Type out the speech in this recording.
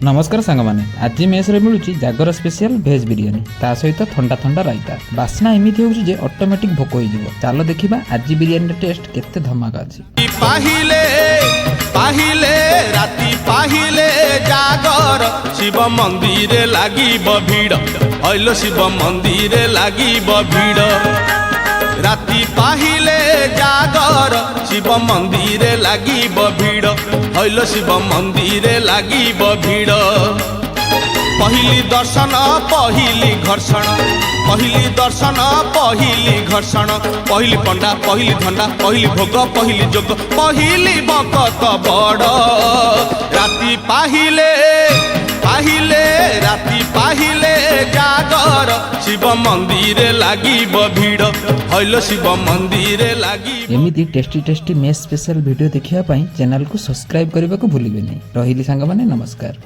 नमस्कार सांग मैंने आज मेस रे मिलूची जागर स्पेशल भेज बिरियानी ता सहित ठंडा ठंडा रायता बास्ना एमिति होउची जे ऑटोमेटिक भोक होई जिवो। चलो देखिबा आज बिरियानी टेस्ट केते धमाका अछि। पाहिले पाहिले राती पाहिले जागर शिव मंदिर लागिब भीड़ हइलो शिव मंदिर लागिब भीड़ राती पाहिले जागर शिव मंदिर लागिब भीड़ हइलो शिव मंदिर लागिब भीड़ पहिली दर्शन पहिली घर्षण पहिली दर्शन पहिली घर्षण पहिली पंडा पहिली धंडा पहिली भोग पहिली जोग पहिली भगत बड़ राती पाहिले पाहिले राती पाहिले जागर शिव मंदिर लागिब भीड़ हइलो शिव मंदिर लागिब। एमिति tasty tasty mess special video देखिया पई चैनल को सब्सक्राइब करबा को भूलिबे नहीं। रहिली सांग माने नमस्कार।